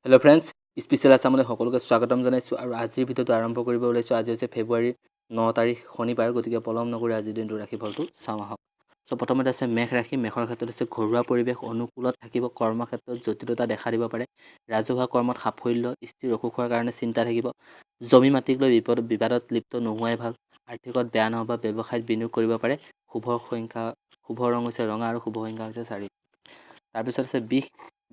Hello friends special आसामले সকলোকে স্বাগতম জানাইছো আৰু আজিৰ ভিডিওটো আৰম্ভ কৰিব ওলাইছো। আজি হৈছে ফেব্ৰুৱাৰী 9 তাৰিখ শনিবাৰ, গতিকে পলম নকৰি আজিৰ দিনটো ৰাশিফলটো চাওঁ আহক। সো প্ৰথমতে আছে মেঘ ৰাশি। মেঘৰ ক্ষেত্ৰত আছে ঘৰুৱা পৰিৱেশ অনুকূলত থাকিব। কৰ্মক্ষেত্ৰত জটিলতা দেখা দিব পাৰে। ৰাজহুৱা কৰ্মত সাফল্য, স্ত্ৰীৰ অসুখ হোৱাৰ কাৰণে চিন্তা থাকিব। জমি মাটিক লৈ বিবাদত লিপ্ত নোহোৱাই ভাল। আৰ্থিকত বেয়া নহ'ব। ব্যৱসায়ত বিনিয়োগ কৰিব পাৰে। শুভ ৰং হৈছে ৰঙা আৰু শুভ সংখ্যা হৈছে 4। তাৰপিছত আছে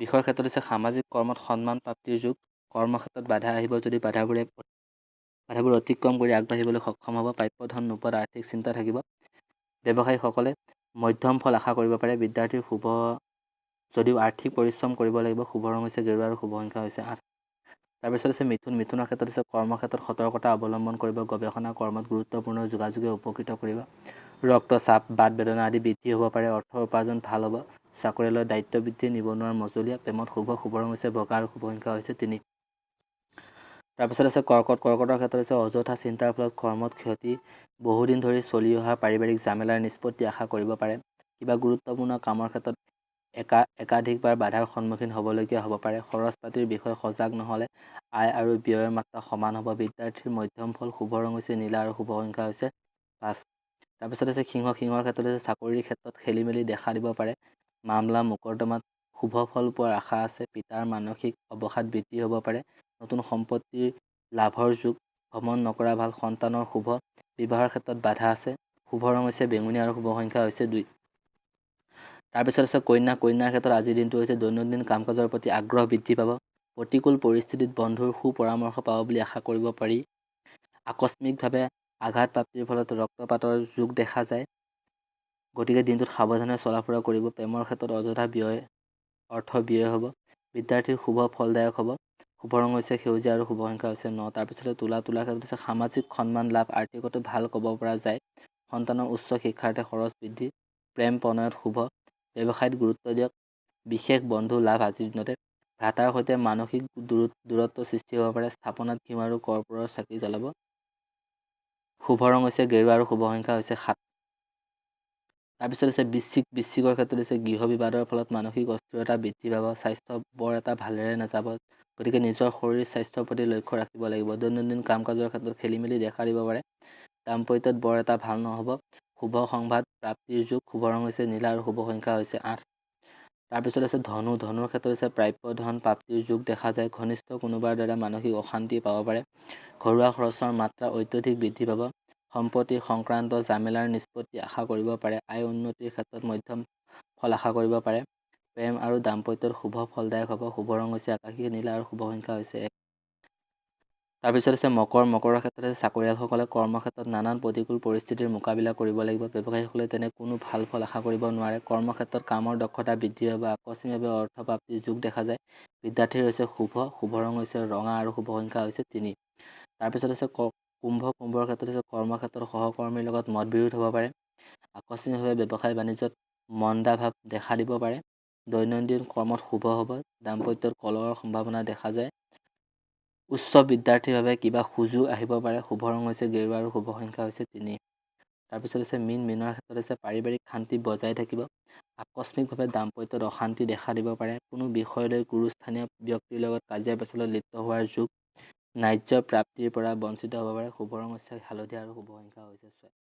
বিষৰ ক্ষেত্ৰত আছে সামাজিক কৰ্মত সন্মান প্ৰাপ্তিৰ যুগ। কৰ্মক্ষেত্ৰত বাধা আহিব, যদি বাধাবোৰ অতিক্ৰম কৰি আগবাঢ়িবলৈ সক্ষম হ'ব। প্ৰাপ্য ধন নোপোৱাত আৰ্থিক চিন্তা থাকিব। ব্যৱসায়ীসকলে মধ্যম ফল আশা কৰিব পাৰে। বিদ্যাৰ্থীৰ শুভ যদিও আৰ্থিক পৰিশ্ৰম কৰিব লাগিব। শুভ ৰং হৈছে গেৰুৱা আৰু শুভ সংখ্যা হৈছে 8। তাৰপিছত আছে মিথুনৰ ক্ষেত্ৰত আছে কৰ্মক্ষেত্ৰত সতৰ্কতা অৱলম্বন কৰিব। গৱেষণা কৰ্মত গুৰুত্বপূৰ্ণ যোগাযোগে উপকৃত কৰিব। ৰক্তচাপ, বাত বেদনা আদি বৃদ্ধি হ'ব পাৰে। অৰ্থ উপাৰ্জন ভাল হ'ব। চাকৰিয়ালৰ দায়িত্ব বৃদ্ধি, নিবনুৱাৰ মজলীয়া। প্ৰেমত শুভ ৰং হৈছে বগা আৰু শুভ সংখ্যা হৈছে 3। তাৰপিছত আছে কৰ্কটৰ ক্ষেত্ৰত আছে অযথা চিন্তাৰ ফলত কৰ্মত ক্ষতি। বহুদিন ধৰি চলি অহা পাৰিবাৰিক জামেলাৰ নিষ্পত্তি আশা কৰিব পাৰে। কিবা গুৰুত্বপূৰ্ণ কামৰ ক্ষেত্ৰত একাধিকবাৰ বাধাৰ সন্মুখীন হ'বলগীয়া হ'ব পাৰে। খৰচ পাতিৰ বিষয়ে সজাগ নহ'লে আয় আৰু ব্যয়ৰ মাত্ৰা সমান হ'ব। বিদ্যাৰ্থীৰ মধ্যম ফল। শুভ ৰং হৈছে নীলা আৰু শুভ সংখ্যা হৈছে 5। তাৰপিছত আছে সিংহৰ ক্ষেত্ৰত আছে চাকৰিৰ ক্ষেত্ৰত খেলি মেলি দেখা দিব পাৰে। মামলা মোকৰ্দমাত শুভ ফল পোৱাৰ আশা আছে। পিতাৰ মানসিক অৱসাদ বৃদ্ধি হ'ব পাৰে। নতুন সম্পত্তিৰ লাভৰ যুগ। ভ্ৰমণ নকৰা ভাল। সন্তানৰ শুভ। বিবাহৰ ক্ষেত্ৰত বাধা আছে। শুভ ৰং হৈছে বেঙুনীয়া আৰু শুভ সংখ্যা হৈছে 2। তাৰপিছত আছে কন্যাৰ ক্ষেত্ৰত আজিৰ দিনটো হৈছে দৈনন্দিন কাম কাজৰ প্ৰতি আগ্ৰহ বৃদ্ধি পাব। প্ৰতিকূল পৰিস্থিতিত বন্ধুৰ সুপৰামৰ্শ পাব বুলি আশা কৰিব পাৰি। আকস্মিকভাৱে আঘাত প্ৰাপ্তিৰ ফলত ৰক্তপাতৰ যোগ দেখা যায়। গতিকে দিনটোত সাৱধানে চলা ফুৰা কৰিব। প্ৰেমৰ ক্ষেত্ৰত অযথা অৰ্থ ব্যয় হ'ব। বিদ্যাৰ্থীৰ শুভ ফলদায়ক হ'ব। শুভ ৰং হৈছে সেউজীয়া আৰু শুভ সংখ্যা হৈছে 9। তাৰপিছতে তোলাৰ ক্ষেত্ৰত হৈছে সামাজিক সন্মান লাভ। আৰ্থিকতো ভাল ক'ব পৰা যায়। সন্তানৰ উচ্চ শিক্ষাৰ্থে খৰচ বৃদ্ধি। প্ৰেম প্ৰণয়ত শুভ। ব্যৱসায়ত গুৰুত্ব দিয়ক। বিশেষ বন্ধু লাভ আজিৰ দিনতে। ভ্ৰাতাৰ সৈতে মানসিক দূৰত্ব সৃষ্টি হ'ব পাৰে। স্থাপনাত ঘিউ আৰু কৰ্পূৰৰ চাকি জ্বলাব। শুভ ৰং হৈছে গেৰুৱা আৰু শুভ সংখ্যা হৈছে 7। তাৰপিছত আছে বৃশ্চিকৰ ক্ষেত্ৰত হৈছে গৃহ বিবাদৰ ফলত মানসিক অস্থিৰতা বৃদ্ধি পাব। স্বাস্থ্য বৰ এটা ভালেৰে নাযাব। গতিকে নিজৰ শৰীৰ স্বাস্থ্যৰ প্ৰতি লক্ষ্য ৰাখিব লাগিব। দৈনন্দিন কাম কাজৰ ক্ষেত্ৰত খেলি মেলি দেখা দিব পাৰে। দাম্পত্যত বৰ এটা ভাল নহ'ব। শুভ সংবাদ প্ৰাপ্তিৰ যুগ। শুভ ৰং হৈছে নীলা আৰু শুভ সংখ্যা হৈছে 8। তাৰপিছত আছে ধনুৰ ক্ষেত্ৰত হৈছে প্ৰাপ্য ধন প্ৰাপ্তিৰ যুগ দেখা যায়। ঘনিষ্ঠ কোনোবাৰ দ্বাৰা মানসিক অশান্তি পাব পাৰে। ঘৰুৱা খৰচৰ মাত্ৰা অত্যধিক বৃদ্ধি পাব। সম্পত্তি সংক্ৰান্ত জামেলাৰ নিষ্পত্তি আশা কৰিব পাৰে। আয় উন্নতিৰ ক্ষেত্ৰত মধ্যম ফল আশা কৰিব পাৰে। প্ৰেম আৰু দাম্পত্যত শুভ ফলদায়ক হ'ব। শুভ ৰং হৈছে আকাশী নীলা আৰু শুভ সংখ্যা হৈছে 1। তাৰপিছত আছে মকৰৰ ক্ষেত্ৰত আছে চাকৰিয়ালসকলে কৰ্মক্ষেত্ৰত নানান প্ৰতিকূল পৰিস্থিতিৰ মোকাবিলা কৰিব লাগিব। ব্যৱসায়ীসকলে তেনে কোনো ভাল ফল আশা কৰিব নোৱাৰে। কৰ্মক্ষেত্ৰত কামৰ দক্ষতা বৃদ্ধি হ'ব। আকস্মিকভাৱে অৰ্থপ্ৰাপ্তিৰ যুগ দেখা যায়। বিদ্যাৰ্থীৰ হৈছে শুভ ৰং হৈছে ৰঙা আৰু শুভ সংখ্যা হৈছে 3। তাৰপিছত আছে কুম্ভৰ ক্ষেত্ৰত আছে কৰ্মক্ষেত্ৰত সহকৰ্মীৰ লগত মতবিৰোধ হ'ব পাৰে। আকস্মিকভাৱে ব্যৱসায় বাণিজ্যত মন্দাভাৱ দেখা দিব পাৰে। দৈনন্দিন কৰ্মত শুভ হ'ব। দাম্পত্যত কলহৰ সম্ভাৱনা দেখা যায়। উচ্চ বিদ্যাৰ্থীৰ বাবে কিবা সুযোগ আহিব পাৰে। শুভ ৰং হৈছে গেৰুৱা আৰু শুভ সংখ্যা হৈছে 3। তাৰপিছত আছে মীনৰ ক্ষেত্ৰত আছে পাৰিবাৰিক শান্তি বজাই থাকিব। আকস্মিকভাৱে দাম্পত্যত অশান্তি দেখা দিব পাৰে। কোনো বিষয় লৈ গুৰুস্থানীয় ব্যক্তিৰ লগত কাজিয়া পেচালত লিপ্ত হোৱাৰ যুগ। ন্যায্য প্ৰাপ্তিৰ পৰা বঞ্চিত হ'ব পাৰে। শুভ ৰং হৈছে হালধীয়া আৰু শুভ সংখ্যা হৈছে 6।